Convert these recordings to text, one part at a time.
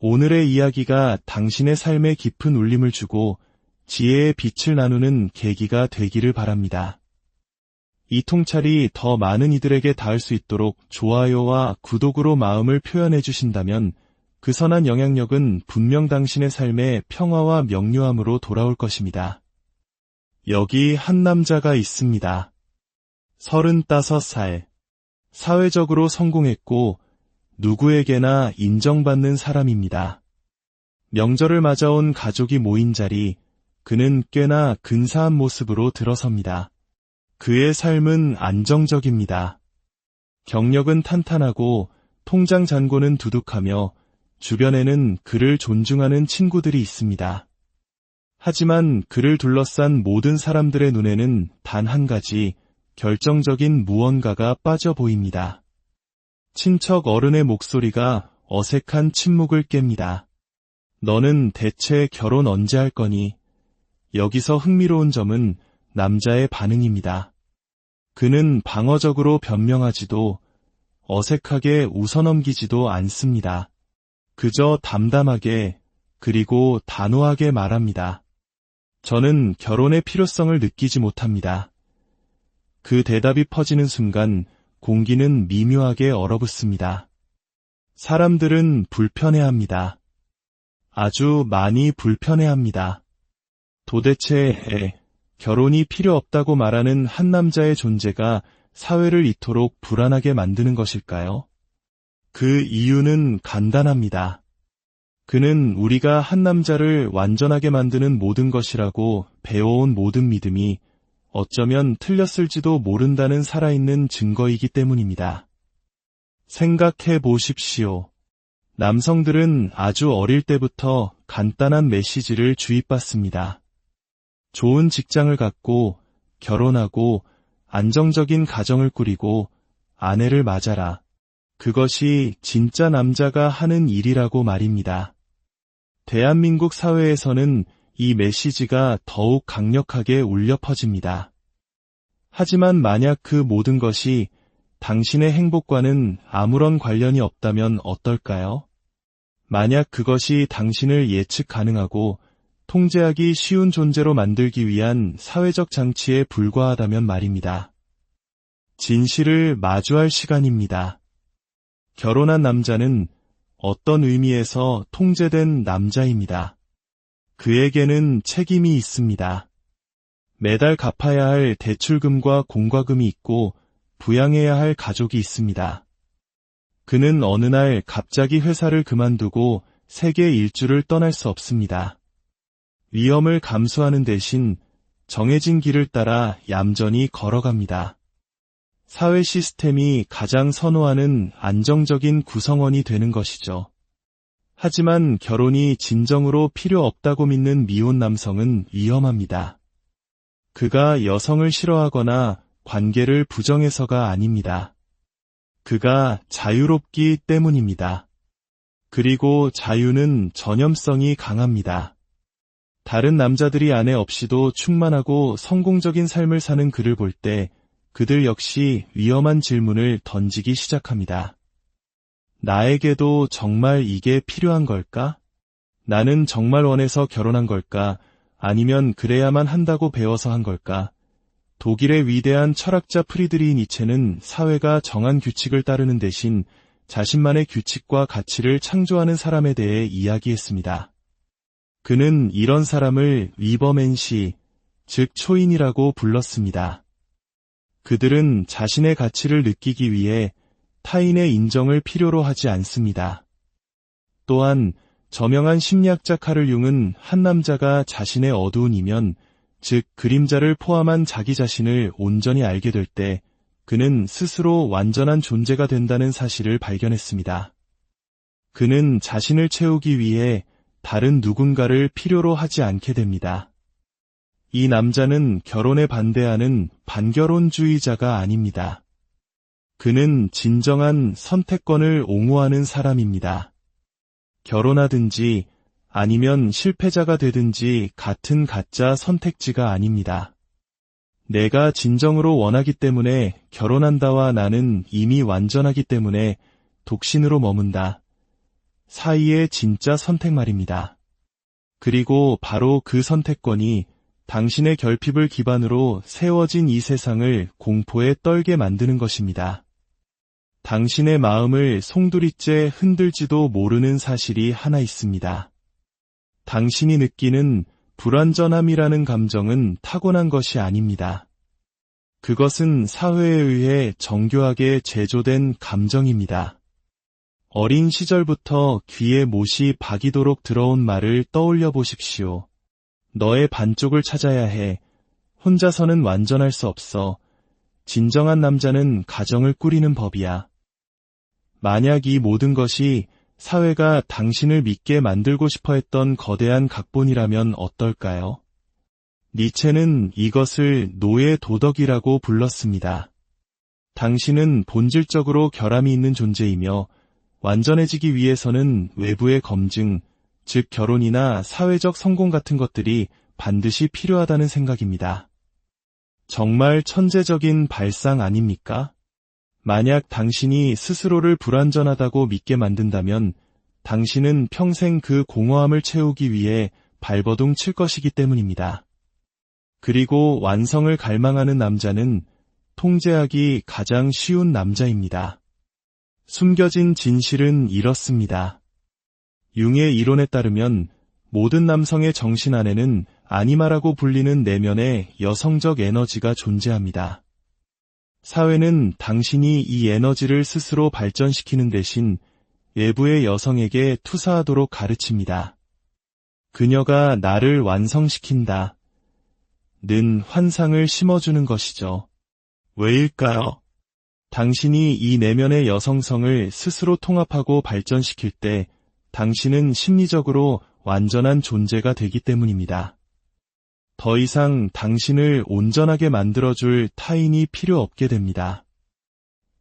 오늘의 이야기가 당신의 삶에 깊은 울림을 주고 지혜의 빛을 나누는 계기가 되기를 바랍니다. 이 통찰이 더 많은 이들에게 닿을 수 있도록 좋아요와 구독으로 마음을 표현해 주신다면 그 선한 영향력은 분명 당신의 삶에 평화와 명료함으로 돌아올 것입니다. 여기 한 남자가 있습니다. 35살. 사회적으로 성공했고 누구에게나 인정받는 사람입니다. 명절을 맞아온 가족이 모인 자리, 그는 꽤나 근사한 모습으로 들어섭니다. 그의 삶은 안정적입니다. 경력은 탄탄하고 통장 잔고는 두둑하며 주변에는 그를 존중하는 친구들이 있습니다. 하지만 그를 둘러싼 모든 사람들의 눈에는 단 한 가지 결정적인 무언가가 빠져 보입니다. 친척 어른의 목소리가 어색한 침묵을 깹니다. 너는 대체 결혼 언제 할 거니? 여기서 흥미로운 점은 남자의 반응입니다. 그는 방어적으로 변명하지도 어색하게 웃어넘기지도 않습니다. 그저 담담하게 그리고 단호하게 말합니다. 저는 결혼의 필요성을 느끼지 못합니다. 그 대답이 퍼지는 순간 공기는 미묘하게 얼어붙습니다. 사람들은 불편해합니다. 아주 많이 불편해합니다. 도대체 결혼이 필요 없다고 말하는 한 남자의 존재가 사회를 이토록 불안하게 만드는 것일까요? 그 이유는 간단합니다. 그는 우리가 한 남자를 완전하게 만드는 모든 것이라고 배워온 모든 믿음이 어쩌면 틀렸을지도 모른다는 살아있는 증거이기 때문입니다. 생각해 보십시오. 남성들은 아주 어릴 때부터 간단한 메시지를 주입받습니다. 좋은 직장을 갖고 결혼하고 안정적인 가정을 꾸리고 아내를 맞아라. 그것이 진짜 남자가 하는 일이라고 말입니다. 대한민국 사회에서는 이 메시지가 더욱 강력하게 울려 퍼집니다. 하지만 만약 그 모든 것이 당신의 행복과는 아무런 관련이 없다면 어떨까요? 만약 그것이 당신을 예측 가능하고 통제하기 쉬운 존재로 만들기 위한 사회적 장치에 불과하다면 말입니다. 진실을 마주할 시간입니다. 결혼한 남자는 어떤 의미에서 통제된 남자입니다. 그에게는 책임이 있습니다. 매달 갚아야 할 대출금과 공과금이 있고 부양해야 할 가족이 있습니다. 그는 어느 날 갑자기 회사를 그만두고 세계 일주를 떠날 수 없습니다. 위험을 감수하는 대신 정해진 길을 따라 얌전히 걸어갑니다. 사회 시스템이 가장 선호하는 안정적인 구성원이 되는 것이죠. 하지만 결혼이 진정으로 필요 없다고 믿는 미혼 남성은 위험합니다. 그가 여성을 싫어하거나 관계를 부정해서가 아닙니다. 그가 자유롭기 때문입니다. 그리고 자유는 전염성이 강합니다. 다른 남자들이 아내 없이도 충만하고 성공적인 삶을 사는 그를 볼 때 그들 역시 위험한 질문을 던지기 시작합니다. 나에게도 정말 이게 필요한 걸까? 나는 정말 원해서 결혼한 걸까? 아니면 그래야만 한다고 배워서 한 걸까? 독일의 위대한 철학자 프리드리히 니체는 사회가 정한 규칙을 따르는 대신 자신만의 규칙과 가치를 창조하는 사람에 대해 이야기했습니다. 그는 이런 사람을 위버맨시, 즉 초인이라고 불렀습니다. 그들은 자신의 가치를 느끼기 위해 타인의 인정을 필요로 하지 않습니다. 또한 저명한 심리학자 카를 융은 한 남자가 자신의 어두운 이면, 즉 그림자를 포함한 자기 자신을 온전히 알게 될 때 그는 스스로 완전한 존재가 된다는 사실을 발견했습니다. 그는 자신을 채우기 위해 다른 누군가를 필요로 하지 않게 됩니다. 이 남자는 결혼에 반대하는 반결혼주의자가 아닙니다. 그는 진정한 선택권을 옹호하는 사람입니다. 결혼하든지 아니면 실패자가 되든지 같은 가짜 선택지가 아닙니다. 내가 진정으로 원하기 때문에 결혼한다와 나는 이미 완전하기 때문에 독신으로 머문다. 사이의 진짜 선택 말입니다. 그리고 바로 그 선택권이 당신의 결핍을 기반으로 세워진 이 세상을 공포에 떨게 만드는 것입니다. 당신의 마음을 송두리째 흔들지도 모르는 사실이 하나 있습니다. 당신이 느끼는 불완전함이라는 감정은 타고난 것이 아닙니다. 그것은 사회에 의해 정교하게 제조된 감정입니다. 어린 시절부터 귀에 못이 박이도록 들어온 말을 떠올려 보십시오. 너의 반쪽을 찾아야 해. 혼자서는 완전할 수 없어. 진정한 남자는 가정을 꾸리는 법이야. 만약 이 모든 것이 사회가 당신을 믿게 만들고 싶어 했던 거대한 각본이라면 어떨까요? 니체는 이것을 노예 도덕이라고 불렀습니다. 당신은 본질적으로 결함이 있는 존재이며 완전해지기 위해서는 외부의 검증, 즉 결혼이나 사회적 성공 같은 것들이 반드시 필요하다는 생각입니다. 정말 천재적인 발상 아닙니까? 만약 당신이 스스로를 불완전하다고 믿게 만든다면 당신은 평생 그 공허함을 채우기 위해 발버둥 칠 것이기 때문입니다. 그리고 완성을 갈망하는 남자는 통제하기 가장 쉬운 남자입니다. 숨겨진 진실은 이렇습니다. 융의 이론에 따르면 모든 남성의 정신 안에는 아니마라고 불리는 내면의 여성적 에너지가 존재합니다. 사회는 당신이 이 에너지를 스스로 발전시키는 대신 외부의 여성에게 투사하도록 가르칩니다. 그녀가 나를 완성시킨다. 는 환상을 심어주는 것이죠. 왜일까요? 당신이 이 내면의 여성성을 스스로 통합하고 발전시킬 때 당신은 심리적으로 완전한 존재가 되기 때문입니다. 더 이상 당신을 온전하게 만들어줄 타인이 필요 없게 됩니다.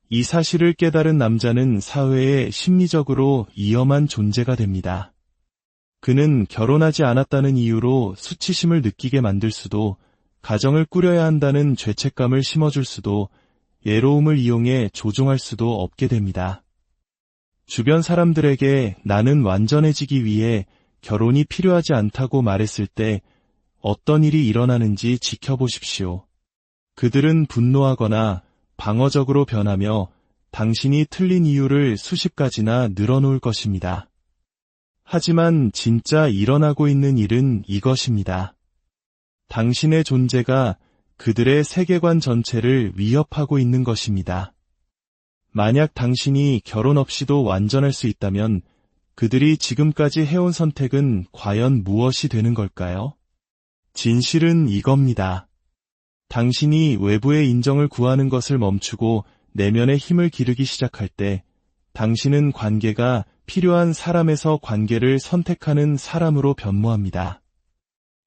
이 사실을 깨달은 남자는 사회에 심리적으로 위험한 존재가 됩니다. 그는 결혼하지 않았다는 이유로 수치심을 느끼게 만들 수도, 가정을 꾸려야 한다는 죄책감을 심어줄 수도, 외로움을 이용해 조종할 수도 없게 됩니다. 주변 사람들에게 나는 완전해지기 위해 결혼이 필요하지 않다고 말했을 때 어떤 일이 일어나는지 지켜보십시오. 그들은 분노하거나 방어적으로 변하며 당신이 틀린 이유를 수십 가지나 늘어놓을 것입니다. 하지만 진짜 일어나고 있는 일은 이것입니다. 당신의 존재가 그들의 세계관 전체를 위협하고 있는 것입니다. 만약 당신이 결혼 없이도 완전할 수 있다면 그들이 지금까지 해온 선택은 과연 무엇이 되는 걸까요? 진실은 이겁니다. 당신이 외부의 인정을 구하는 것을 멈추고 내면의 힘을 기르기 시작할 때 당신은 관계가 필요한 사람에서 관계를 선택하는 사람으로 변모합니다.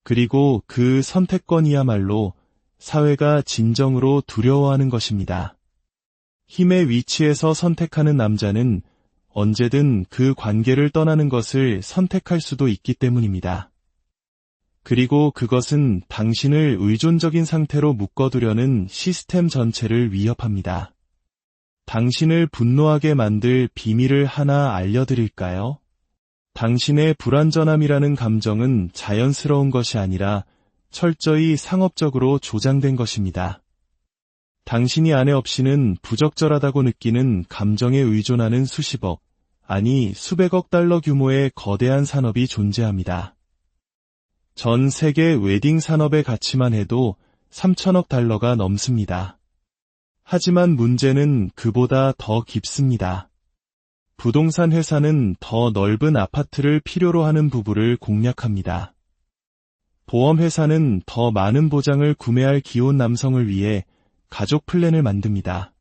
그리고 그 선택권이야말로 사회가 진정으로 두려워하는 것입니다. 힘의 위치에서 선택하는 남자는 언제든 그 관계를 떠나는 것을 선택할 수도 있기 때문입니다. 그리고 그것은 당신을 의존적인 상태로 묶어두려는 시스템 전체를 위협합니다. 당신을 분노하게 만들 비밀을 하나 알려드릴까요? 당신의 불완전함이라는 감정은 자연스러운 것이 아니라 철저히 상업적으로 조장된 것입니다. 당신이 아내 없이는 부적절하다고 느끼는 감정에 의존하는 수십억, 아니 수백억 달러 규모의 거대한 산업이 존재합니다. 전 세계 웨딩 산업의 가치만 해도 3천억 달러가 넘습니다. 하지만 문제는 그보다 더 깊습니다. 부동산 회사는 더 넓은 아파트를 필요로 하는 부부를 공략합니다. 보험 회사는 더 많은 보장을 구매할 기혼 남성을 위해 가족 플랜을 만듭니다.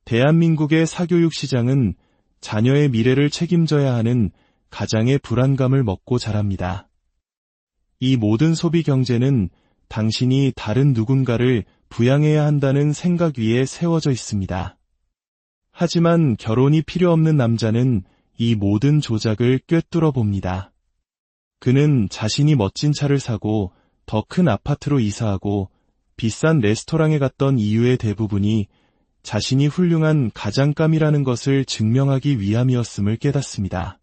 대한민국의 사교육 시장은 자녀의 미래를 책임져야 하는 가장의 불안감을 먹고 자랍니다. 이 모든 소비 경제는 당신이 다른 누군가를 부양해야 한다는 생각 위에 세워져 있습니다. 하지만 결혼이 필요 없는 남자는 이 모든 조작을 꿰뚫어 봅니다. 그는 자신이 멋진 차를 사고 더 큰 아파트로 이사하고 비싼 레스토랑에 갔던 이유의 대부분이 자신이 훌륭한 가장감이라는 것을 증명하기 위함이었음을 깨닫습니다.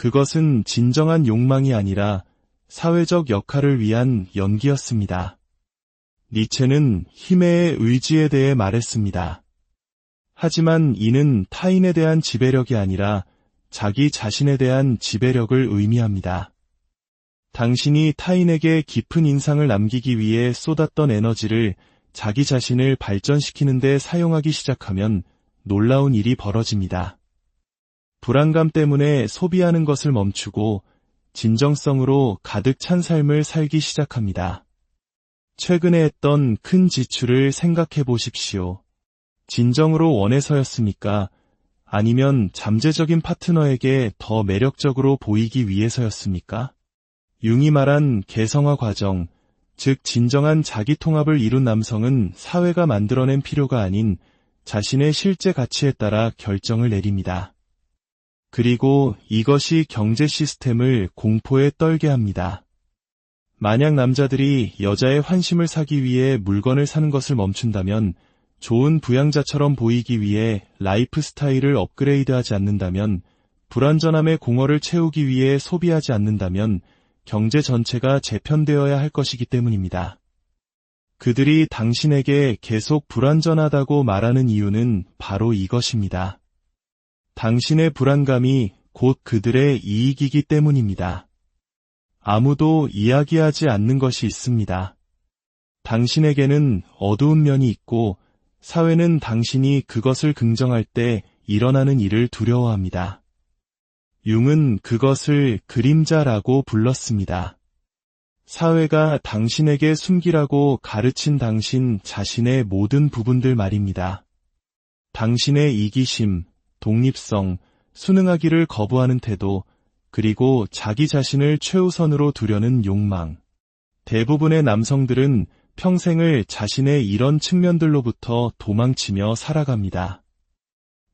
그것은 진정한 욕망이 아니라 사회적 역할을 위한 연기였습니다. 니체는 힘의 의지에 대해 말했습니다. 하지만 이는 타인에 대한 지배력이 아니라 자기 자신에 대한 지배력을 의미합니다. 당신이 타인에게 깊은 인상을 남기기 위해 쏟았던 에너지를 자기 자신을 발전시키는 데 사용하기 시작하면 놀라운 일이 벌어집니다. 불안감 때문에 소비하는 것을 멈추고 진정성으로 가득 찬 삶을 살기 시작합니다. 최근에 했던 큰 지출을 생각해 보십시오. 진정으로 원해서였습니까? 아니면 잠재적인 파트너에게 더 매력적으로 보이기 위해서였습니까? 융이 말한 개성화 과정, 즉 진정한 자기 통합을 이룬 남성은 사회가 만들어낸 필요가 아닌 자신의 실제 가치에 따라 결정을 내립니다. 그리고 이것이 경제 시스템을 공포에 떨게 합니다. 만약 남자들이 여자의 환심을 사기 위해 물건을 사는 것을 멈춘다면, 좋은 부양자처럼 보이기 위해 라이프 스타일을 업그레이드하지 않는다면, 불완전함의 공허를 채우기 위해 소비하지 않는다면 경제 전체가 재편되어야 할 것이기 때문입니다. 그들이 당신에게 계속 불완전하다고 말하는 이유는 바로 이것입니다. 당신의 불안감이 곧 그들의 이익이기 때문입니다. 아무도 이야기하지 않는 것이 있습니다. 당신에게는 어두운 면이 있고 사회는 당신이 그것을 긍정할 때 일어나는 일을 두려워합니다. 융은 그것을 그림자라고 불렀습니다. 사회가 당신에게 숨기라고 가르친 당신 자신의 모든 부분들 말입니다. 당신의 이기심, 독립성, 순응하기를 거부하는 태도, 그리고 자기 자신을 최우선으로 두려는 욕망. 대부분의 남성들은 평생을 자신의 이런 측면들로부터 도망치며 살아갑니다.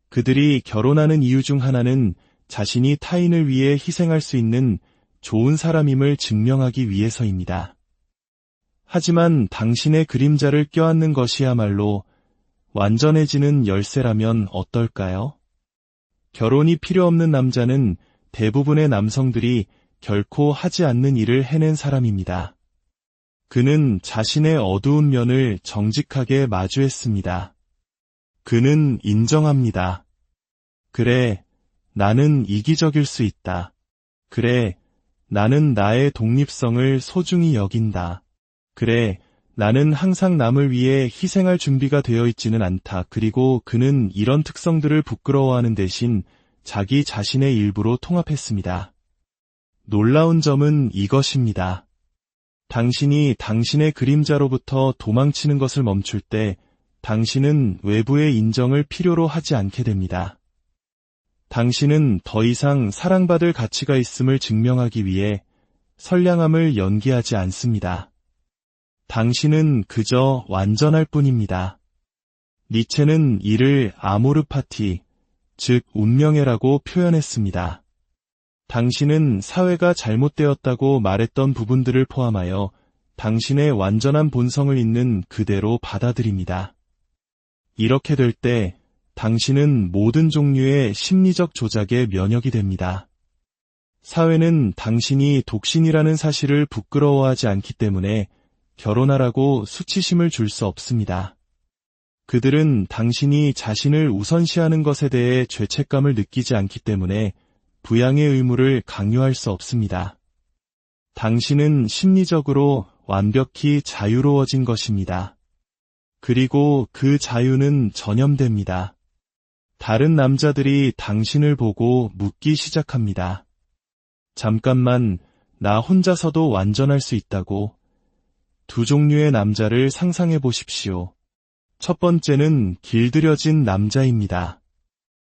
그들이 결혼하는 이유 중 하나는 자신이 타인을 위해 희생할 수 있는 좋은 사람임을 증명하기 위해서입니다. 하지만 당신의 그림자를 껴안는 것이야말로 완전해지는 열쇠라면 어떨까요? 결혼이 필요 없는 남자는 대부분의 남성들이 결코 하지 않는 일을 해낸 사람입니다. 그는 자신의 어두운 면을 정직하게 마주했습니다. 그는 인정합니다. 그래, 나는 이기적일 수 있다. 그래, 나는 나의 독립성을 소중히 여긴다. 그래, 나는 항상 남을 위해 희생할 준비가 되어 있지는 않다. 그리고 그는 이런 특성들을 부끄러워하는 대신 자기 자신의 일부로 통합했습니다. 놀라운 점은 이것입니다. 당신이 당신의 그림자로부터 도망치는 것을 멈출 때 당신은 외부의 인정을 필요로 하지 않게 됩니다. 당신은 더 이상 사랑받을 가치가 있음을 증명하기 위해 선량함을 연기하지 않습니다. 당신은 그저 완전할 뿐입니다. 니체는 이를 아모르 파티, 즉 운명애라고 표현했습니다. 당신은 사회가 잘못되었다고 말했던 부분들을 포함하여 당신의 완전한 본성을 있는 그대로 받아들입니다. 이렇게 될 때 당신은 모든 종류의 심리적 조작에 면역이 됩니다. 사회는 당신이 독신이라는 사실을 부끄러워하지 않기 때문에 결혼하라고 수치심을 줄 수 없습니다. 그들은 당신이 자신을 우선시하는 것에 대해 죄책감을 느끼지 않기 때문에 부양의 의무를 강요할 수 없습니다. 당신은 심리적으로 완벽히 자유로워진 것입니다. 그리고 그 자유는 전염됩니다. 다른 남자들이 당신을 보고 묻기 시작합니다. 잠깐만, 나 혼자서도 완전할 수 있다고? 두 종류의 남자를 상상해 보십시오. 첫 번째는 길들여진 남자입니다.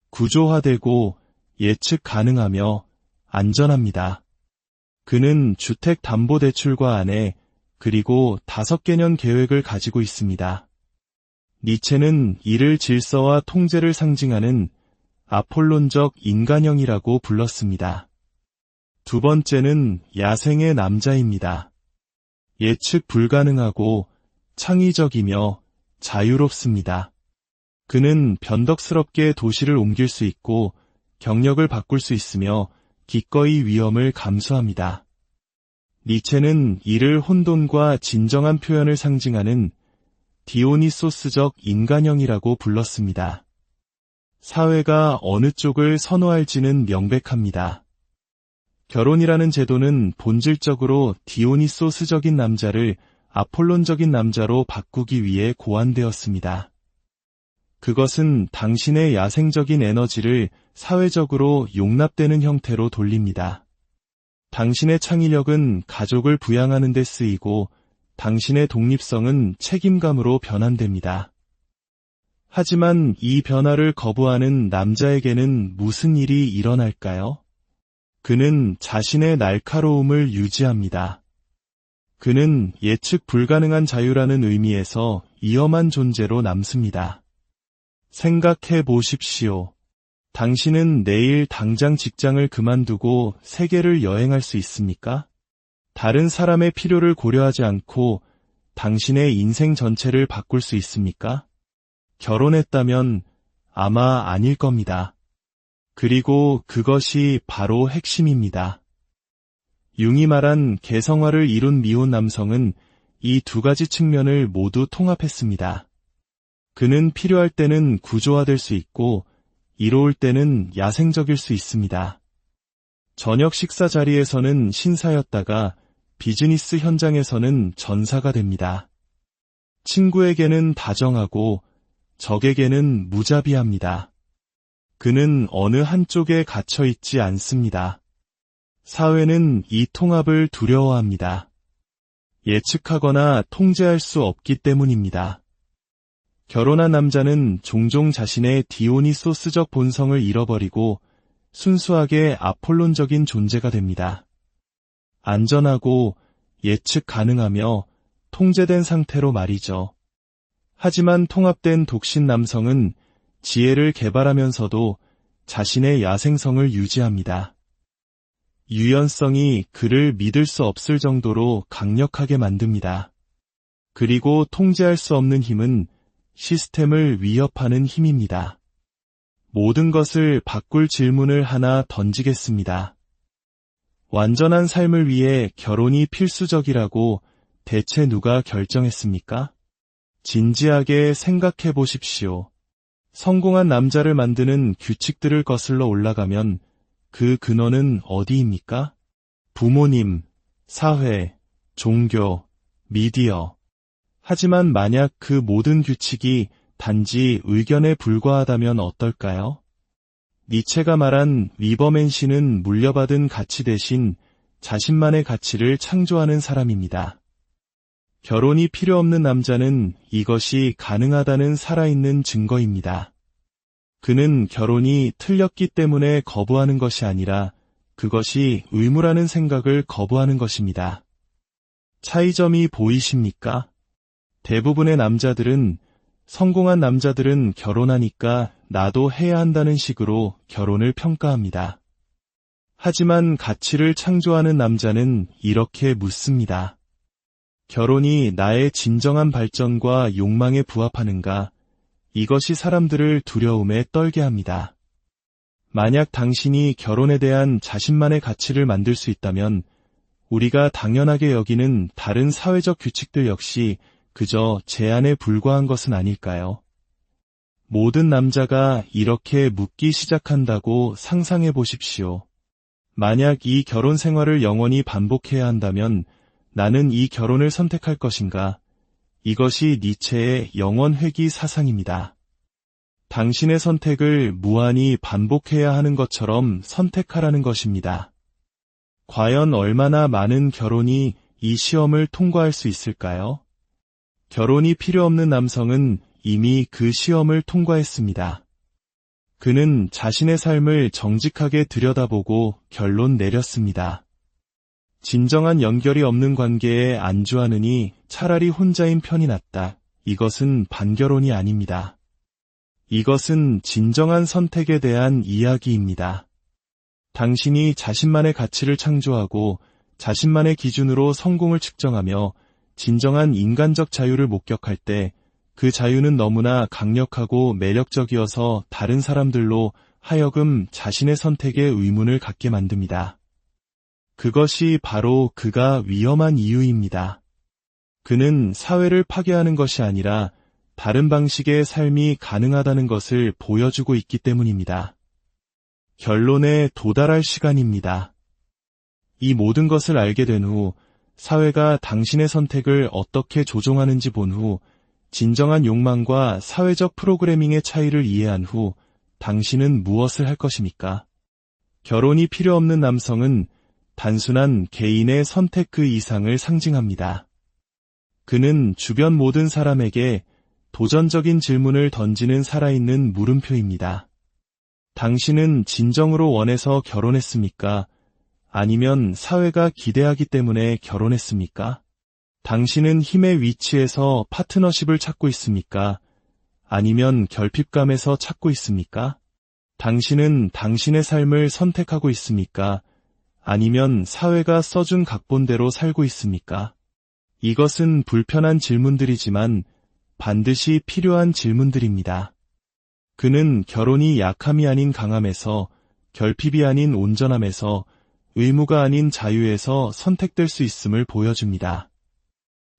구조화되고 예측 가능하며 안전합니다. 그는 주택담보대출과 아내, 그리고 5개년 계획을 가지고 있습니다. 니체는 이를 질서와 통제를 상징하는 아폴론적 인간형이라고 불렀습니다. 두 번째는 야생의 남자입니다. 예측 불가능하고 창의적이며 자유롭습니다. 그는 변덕스럽게 도시를 옮길 수 있고 경력을 바꿀 수 있으며 기꺼이 위험을 감수합니다. 니체는 이를 혼돈과 진정한 표현을 상징하는 디오니소스적 인간형이라고 불렀습니다. 사회가 어느 쪽을 선호할지는 명백합니다. 결혼이라는 제도는 본질적으로 디오니소스적인 남자를 아폴론적인 남자로 바꾸기 위해 고안되었습니다. 그것은 당신의 야생적인 에너지를 사회적으로 용납되는 형태로 돌립니다. 당신의 창의력은 가족을 부양하는 데 쓰이고 당신의 독립성은 책임감으로 변환됩니다. 하지만 이 변화를 거부하는 남자에게는 무슨 일이 일어날까요? 그는 자신의 날카로움을 유지합니다. 그는 예측 불가능한 자유라는 의미에서 위험한 존재로 남습니다. 생각해 보십시오. 당신은 내일 당장 직장을 그만두고 세계를 여행할 수 있습니까? 다른 사람의 필요를 고려하지 않고 당신의 인생 전체를 바꿀 수 있습니까? 결혼했다면 아마 아닐 겁니다. 그리고 그것이 바로 핵심입니다. 융이 말한 개성화를 이룬 미혼 남성은 이 두 가지 측면을 모두 통합했습니다. 그는 필요할 때는 구조화될 수 있고 이로울 때는 야생적일 수 있습니다. 저녁 식사 자리에서는 신사였다가 비즈니스 현장에서는 전사가 됩니다. 친구에게는 다정하고 적에게는 무자비합니다. 그는 어느 한쪽에 갇혀 있지 않습니다. 사회는 이 통합을 두려워합니다. 예측하거나 통제할 수 없기 때문입니다. 결혼한 남자는 종종 자신의 디오니소스적 본성을 잃어버리고 순수하게 아폴론적인 존재가 됩니다. 안전하고 예측 가능하며 통제된 상태로 말이죠. 하지만 통합된 독신 남성은 지혜를 개발하면서도 자신의 야생성을 유지합니다. 유연성이 그를 믿을 수 없을 정도로 강력하게 만듭니다. 그리고 통제할 수 없는 힘은 시스템을 위협하는 힘입니다. 모든 것을 바꿀 질문을 하나 던지겠습니다. 완전한 삶을 위해 결혼이 필수적이라고 대체 누가 결정했습니까? 진지하게 생각해 보십시오. 성공한 남자를 만드는 규칙들을 거슬러 올라가면 그 근원은 어디입니까? 부모님, 사회, 종교, 미디어. 하지만 만약 그 모든 규칙이 단지 의견에 불과하다면 어떨까요? 니체가 말한 위버맨시는 물려받은 가치 대신 자신만의 가치를 창조하는 사람입니다. 결혼이 필요 없는 남자는 이것이 가능하다는 살아있는 증거입니다. 그는 결혼이 틀렸기 때문에 거부하는 것이 아니라 그것이 의무라는 생각을 거부하는 것입니다. 차이점이 보이십니까? 대부분의 남자들은 성공한 남자들은 결혼하니까 나도 해야 한다는 식으로 결혼을 평가합니다. 하지만 가치를 창조하는 남자는 이렇게 묻습니다. 결혼이 나의 진정한 발전과 욕망에 부합하는가? 이것이 사람들을 두려움에 떨게 합니다. 만약 당신이 결혼에 대한 자신만의 가치를 만들 수 있다면 우리가 당연하게 여기는 다른 사회적 규칙들 역시 그저 제안에 불과한 것은 아닐까요? 모든 남자가 이렇게 묻기 시작한다고 상상해 보십시오. 만약 이 결혼 생활을 영원히 반복해야 한다면 나는 이 결혼을 선택할 것인가? 이것이 니체의 영원 회귀 사상입니다. 당신의 선택을 무한히 반복해야 하는 것처럼 선택하라는 것입니다. 과연 얼마나 많은 결혼이 이 시험을 통과할 수 있을까요? 결혼이 필요 없는 남성은 이미 그 시험을 통과했습니다. 그는 자신의 삶을 정직하게 들여다보고 결론 내렸습니다. 진정한 연결이 없는 관계에 안주하느니 차라리 혼자인 편이 낫다. 이것은 반결혼이 아닙니다. 이것은 진정한 선택에 대한 이야기입니다. 당신이 자신만의 가치를 창조하고 자신만의 기준으로 성공을 측정하며 진정한 인간적 자유를 목격할 때 그 자유는 너무나 강력하고 매력적이어서 다른 사람들로 하여금 자신의 선택에 의문을 갖게 만듭니다. 그것이 바로 그가 위험한 이유입니다. 그는 사회를 파괴하는 것이 아니라 다른 방식의 삶이 가능하다는 것을 보여주고 있기 때문입니다. 결론에 도달할 시간입니다. 이 모든 것을 알게 된 후 사회가 당신의 선택을 어떻게 조종하는지 본 후 진정한 욕망과 사회적 프로그래밍의 차이를 이해한 후 당신은 무엇을 할 것입니까? 결혼이 필요 없는 남성은 단순한 개인의 선택 그 이상을 상징합니다. 그는 주변 모든 사람에게 도전적인 질문을 던지는 살아있는 물음표입니다. 당신은 진정으로 원해서 결혼했습니까? 아니면 사회가 기대하기 때문에 결혼했습니까? 당신은 힘의 위치에서 파트너십을 찾고 있습니까? 아니면 결핍감에서 찾고 있습니까? 당신은 당신의 삶을 선택하고 있습니까? 아니면 사회가 써준 각본대로 살고 있습니까? 이것은 불편한 질문들이지만 반드시 필요한 질문들입니다. 그는 결혼이 약함이 아닌 강함에서, 결핍이 아닌 온전함에서, 의무가 아닌 자유에서 선택될 수 있음을 보여줍니다.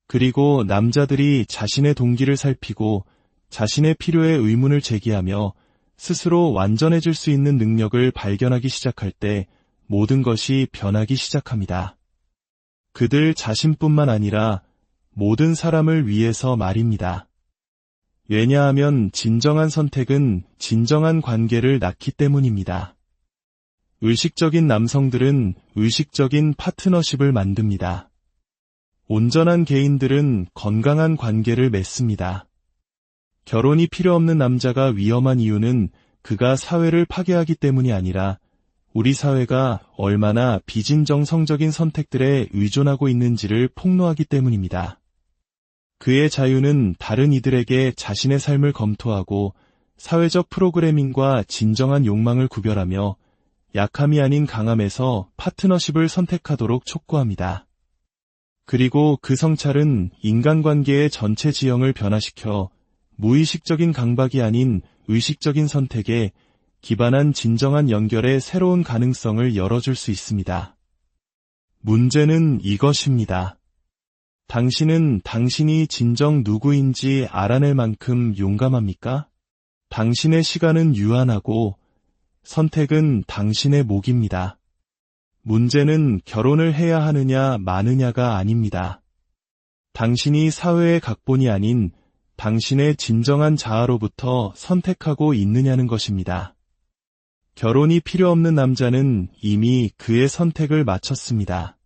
그리고 남자들이 자신의 동기를 살피고 자신의 필요에 의문을 제기하며 스스로 완전해질 수 있는 능력을 발견하기 시작할 때 모든 것이 변하기 시작합니다. 그들 자신뿐만 아니라 모든 사람을 위해서 말입니다. 왜냐하면 진정한 선택은 진정한 관계를 낳기 때문입니다. 의식적인 남성들은 의식적인 파트너십을 만듭니다. 온전한 개인들은 건강한 관계를 맺습니다. 결혼이 필요 없는 남자가 위험한 이유는 그가 사회를 파괴하기 때문이 아니라 우리 사회가 얼마나 비진정성적인 선택들에 의존하고 있는지를 폭로하기 때문입니다. 그의 자유는 다른 이들에게 자신의 삶을 검토하고 사회적 프로그래밍과 진정한 욕망을 구별하며 약함이 아닌 강함에서 파트너십을 선택하도록 촉구합니다. 그리고 그 성찰은 인간관계의 전체 지형을 변화시켜 무의식적인 강박이 아닌 의식적인 선택에 기반한 진정한 연결의 새로운 가능성을 열어줄 수 있습니다. 문제는 이것입니다. 당신은 당신이 진정 누구인지 알아낼 만큼 용감합니까? 당신의 시간은 유한하고 선택은 당신의 몫입니다. 문제는 결혼을 해야 하느냐 마느냐가 아닙니다. 당신이 사회의 각본이 아닌 당신의 진정한 자아로부터 선택하고 있느냐는 것입니다. 결혼이 필요 없는 남자는 이미 그의 선택을 마쳤습니다.